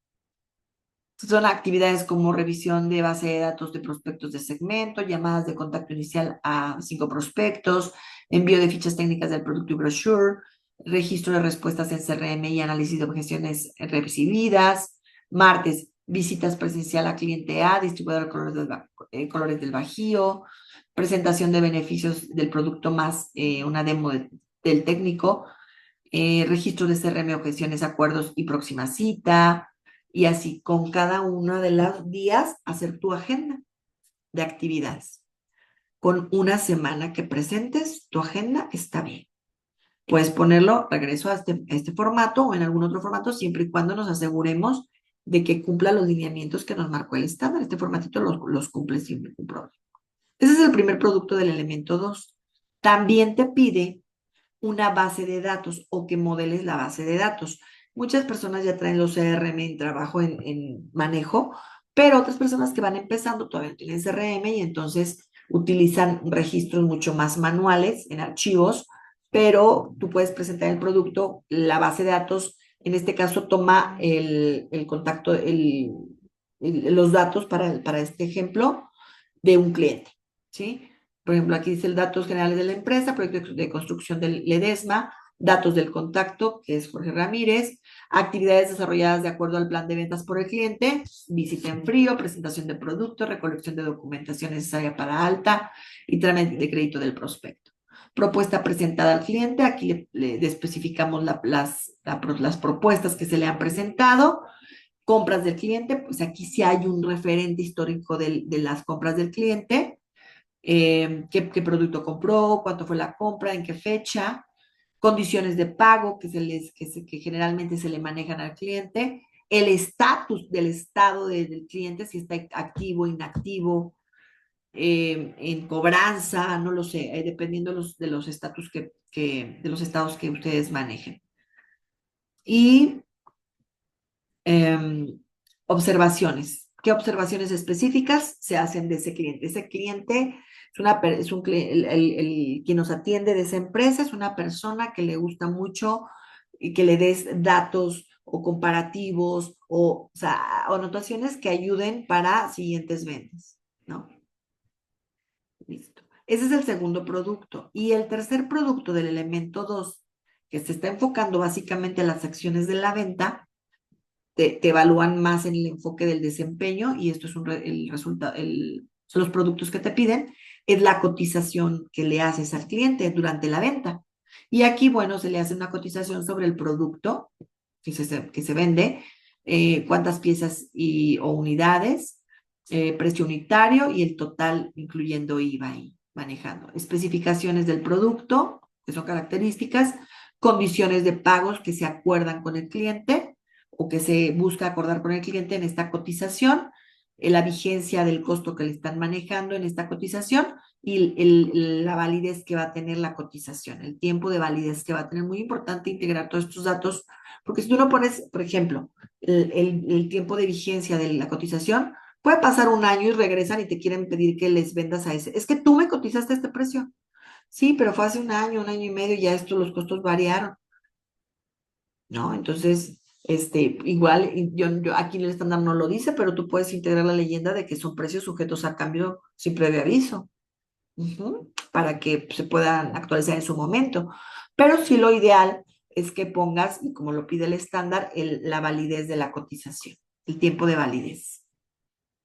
Son actividades como revisión de base de datos de prospectos de segmento, llamadas de contacto inicial a 5 prospectos, envío de fichas técnicas del producto y brochure, registro de respuestas en CRM y análisis de objeciones recibidas. Martes, visitas presencial a cliente A, distribuidor de colores del Bajío, presentación de beneficios del producto más una demo del técnico, registro de CRM, objeciones, acuerdos y próxima cita, y así con cada uno de los días hacer tu agenda de actividades. Con una semana que presentes tu agenda está bien. Puedes ponerlo, regreso a este formato o en algún otro formato, siempre y cuando nos aseguremos de que cumpla los lineamientos que nos marcó el estándar. Este formatito los cumple siempre sin problema. Ese es el primer producto del elemento 2. También te pide una base de datos o que modeles la base de datos. Muchas personas ya traen los CRM en trabajo, en manejo, pero otras personas que van empezando todavía no tienen CRM y entonces utilizan registros mucho más manuales en archivos, pero tú puedes presentar el producto, la base de datos, en este caso toma el contacto, los datos para este ejemplo de un cliente, ¿sí? Por ejemplo, aquí dice el datos generales de la empresa, proyecto de construcción del Ledesma, datos del contacto, que es Jorge Ramírez, actividades desarrolladas de acuerdo al plan de ventas por el cliente, visita en frío, presentación de producto, recolección de documentación necesaria para alta y trámite de crédito del prospecto. Propuesta presentada al cliente, aquí le especificamos las propuestas que se le han presentado, Compras del cliente, pues aquí sí hay un referente histórico de las compras del cliente, qué producto compró, cuánto fue la compra, en qué fecha, condiciones de pago que generalmente se le manejan al cliente, el estatus del estado del cliente, si está activo, inactivo, en cobranza, no lo sé, dependiendo de los estatus de los estados que ustedes manejen. Y eh, observaciones. ¿Qué observaciones específicas se hacen de ese cliente? Ese cliente quien nos atiende de esa empresa es una persona que le gusta mucho y que le des datos o comparativos o anotaciones que ayuden para siguientes ventas, ¿no? Listo. Ese es el segundo producto. Y el tercer producto del elemento 2, que se está enfocando básicamente en las acciones de la venta, te evalúan más en el enfoque del desempeño y esto es el resultado, son los productos que te piden, es la cotización que le haces al cliente durante la venta. Y aquí, bueno, se le hace una cotización sobre el producto que se vende, cuántas piezas o unidades, precio unitario y el total, incluyendo IVA y manejando. Especificaciones del producto, que son características, condiciones de pagos que se acuerdan con el cliente o que se busca acordar con el cliente en esta cotización, la vigencia del costo que le están manejando en esta cotización y la validez que va a tener la cotización, el tiempo de validez que va a tener. Muy importante integrar todos estos datos, porque si tú no pones, por ejemplo, el tiempo de vigencia de la cotización, puede pasar un año y regresan y te quieren pedir que les vendas a ese. Es que tú me cotizaste a este precio. Sí, pero fue hace un año y medio, y ya esto, los costos variaron. ¿No? Entonces, igual, yo aquí en el estándar no lo dice, pero tú puedes integrar la leyenda de que son precios sujetos a cambio sin previo aviso, para que se puedan actualizar en su momento. Pero sí lo ideal es que pongas, y como lo pide el estándar, la validez de la cotización, el tiempo de validez,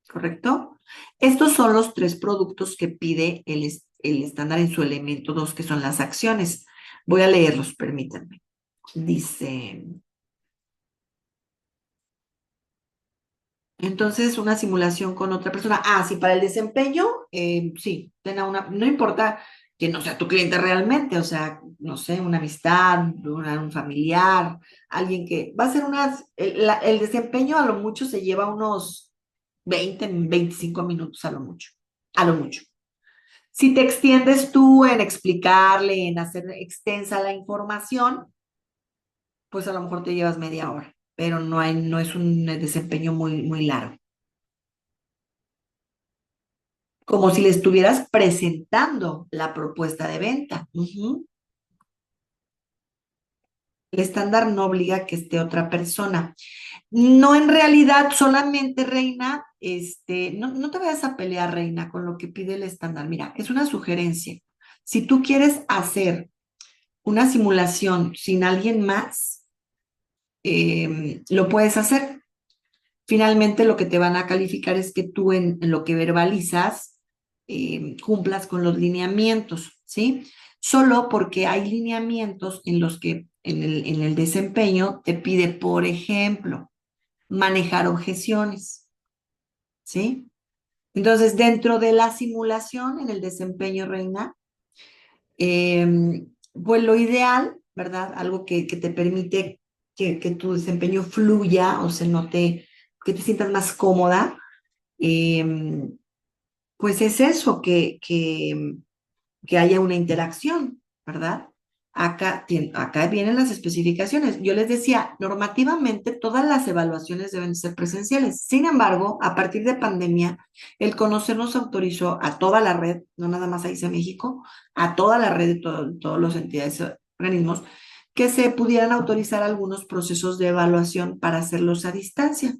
¿correcto? Estos son los tres productos que pide el estándar en su elemento 2, que son las acciones. Voy a leerlos, permítanme. Dice... Entonces, una simulación con otra persona. Ah, sí, para el desempeño, sí, no importa que no sea tu cliente realmente, o sea, no sé, una amistad, un familiar, alguien que va a ser el desempeño a lo mucho se lleva unos 25 minutos a lo mucho, a lo mucho. Si te extiendes tú en explicarle, en hacer extensa la información, pues a lo mejor te llevas media hora, pero no es un desempeño muy largo. Como si le estuvieras presentando la propuesta de venta. El estándar no obliga a que esté otra persona. No, en realidad, solamente, Reina, no te vayas a pelear, Reina, con lo que pide el estándar. Mira, es una sugerencia. Si tú quieres hacer una simulación sin alguien más, lo puedes hacer. Finalmente, lo que te van a calificar es que tú en lo que verbalizas cumplas con los lineamientos, ¿sí? Solo porque hay lineamientos en los que en el desempeño te pide, por ejemplo, manejar objeciones, ¿sí? Entonces, dentro de la simulación, en el desempeño, Reina, pues lo ideal, ¿verdad? Algo que te permite que tu desempeño fluya o se note, que te sientas más cómoda, eh, pues es eso, que haya una interacción, ¿verdad? Acá vienen las especificaciones. Yo les decía, normativamente todas las evaluaciones deben ser presenciales. Sin embargo, a partir de pandemia, el conocer nos autorizó a toda la red, no nada más a ICE México, a toda la red de todos los entidades, organismos, que se pudieran autorizar algunos procesos de evaluación para hacerlos a distancia.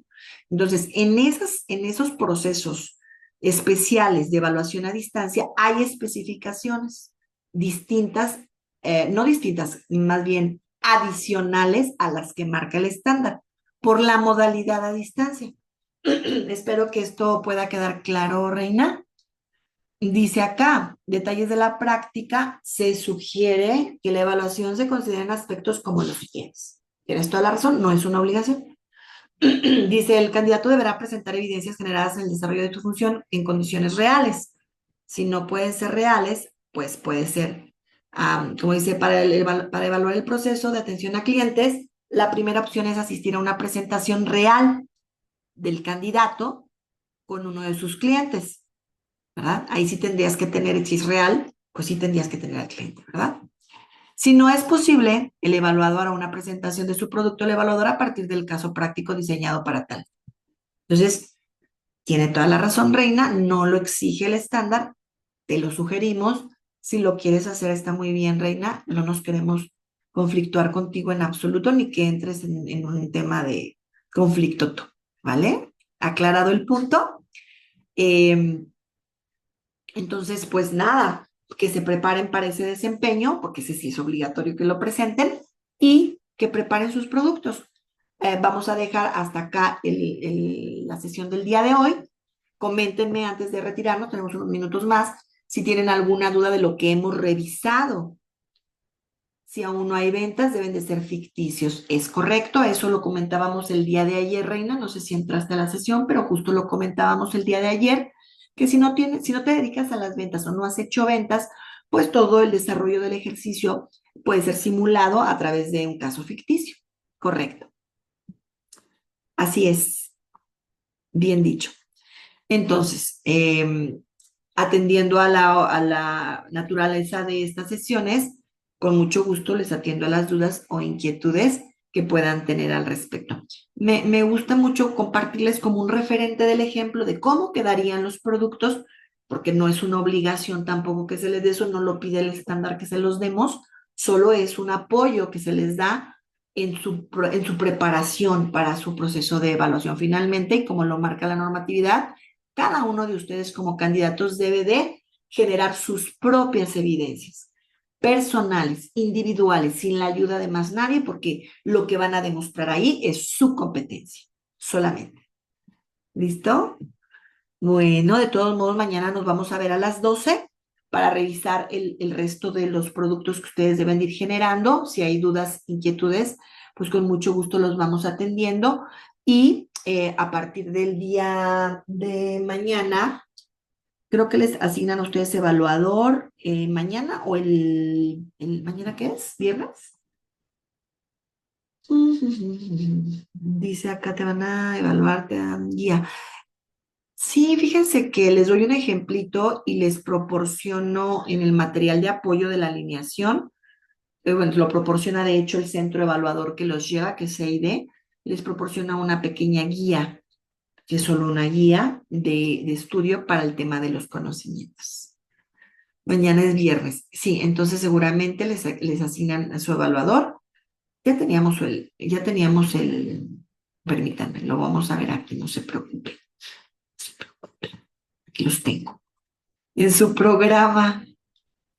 Entonces, en esos procesos especiales de evaluación a distancia hay especificaciones distintas, no distintas, más bien adicionales a las que marca el estándar por la modalidad a distancia. Espero que esto pueda quedar claro, Reina. Dice acá, detalles de la práctica, se sugiere que la evaluación se considere en aspectos como los siguientes. Tienes toda la razón, no es una obligación. Dice, el candidato deberá presentar evidencias generadas en el desarrollo de tu función en condiciones reales. Si no pueden ser reales, pues puede ser, como dice, para evaluar el proceso de atención a clientes, la primera opción es asistir a una presentación real del candidato con uno de sus clientes, ¿verdad? Ahí sí tendrías que tener, si es real, pues sí tendrías que tener al cliente, ¿verdad? Si no es posible, el evaluador hará una presentación de su producto al evaluador a partir del caso práctico diseñado para tal. Entonces, tiene toda la razón, Reina, no lo exige el estándar, te lo sugerimos. Si lo quieres hacer, está muy bien, Reina. No nos queremos conflictuar contigo en absoluto, ni que entres en un tema de conflicto tú, ¿vale? Aclarado el punto. Eh, entonces, pues nada, que se preparen para ese desempeño, porque ese sí es obligatorio que lo presenten, y que preparen sus productos. Vamos a dejar hasta acá la sesión del día de hoy. Coméntenme antes de retirarnos, tenemos unos minutos más, si tienen alguna duda de lo que hemos revisado. Si aún no hay ventas, deben de ser ficticios. ¿Es correcto? Eso lo comentábamos el día de ayer, Reina. No sé si entraste a la sesión, pero justo lo comentábamos el día de ayer, que si no te dedicas a las ventas o no has hecho ventas, pues todo el desarrollo del ejercicio puede ser simulado a través de un caso ficticio. Correcto. Así es. Bien dicho. Entonces, atendiendo a la naturaleza de estas sesiones, con mucho gusto les atiendo a las dudas o inquietudes que puedan tener al respecto. Me gusta mucho compartirles como un referente del ejemplo de cómo quedarían los productos, porque no es una obligación tampoco que se les dé eso, no lo pide el estándar que se los demos, solo es un apoyo que se les da en su preparación para su proceso de evaluación finalmente, y como lo marca la normatividad, cada uno de ustedes como candidatos debe de generar sus propias evidencias personales, individuales, sin la ayuda de más nadie, porque lo que van a demostrar ahí es su competencia, solamente. ¿Listo? Bueno, de todos modos, mañana nos vamos a ver a las 12 para revisar el resto de los productos que ustedes deben ir generando. Si hay dudas, inquietudes, pues con mucho gusto los vamos atendiendo. Y a partir del día de mañana, creo que les asignan a ustedes evaluador mañana o ¿mañana qué es? ¿Viernes? Dice acá te van a evaluar, te dan guía. Sí, fíjense que les doy un ejemplito y les proporciono en el material de apoyo de la alineación, bueno, lo proporciona de hecho el centro evaluador que los lleva, que es CID, les proporciona una pequeña guía, que es solo una guía de estudio para el tema de los conocimientos. Mañana es viernes, sí, entonces seguramente les asignan a su evaluador. Permítanme, lo vamos a ver aquí, no se preocupen, aquí los tengo. En su programa.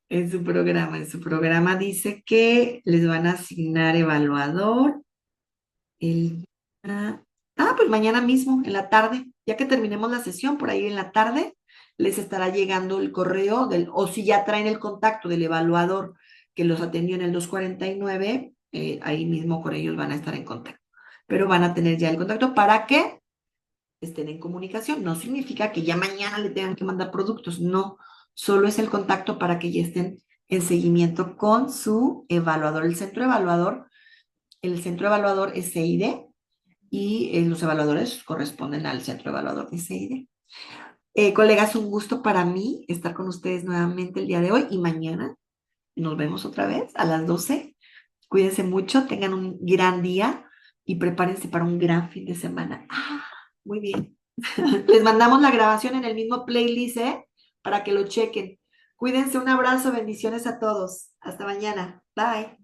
En su programa dice que les van a asignar evaluador el día- pues mañana mismo, en la tarde, ya que terminemos la sesión, por ahí en la tarde, les estará llegando el correo o si ya traen el contacto del evaluador que los atendió en el 249, ahí mismo con ellos van a estar en contacto. Pero van a tener ya el contacto para que estén en comunicación. No significa que ya mañana le tengan que mandar productos, no, solo es el contacto para que ya estén en seguimiento con su evaluador. El centro evaluador es CID y los evaluadores corresponden al centro evaluador de CID. Colegas, un gusto para mí estar con ustedes nuevamente el día de hoy y mañana nos vemos otra vez a las 12. Cuídense mucho, tengan un gran día y prepárense para un gran fin de semana. Muy bien. Les mandamos la grabación en el mismo playlist, ¿eh? Para que lo chequen. Cuídense, un abrazo, bendiciones a todos. Hasta mañana. Bye.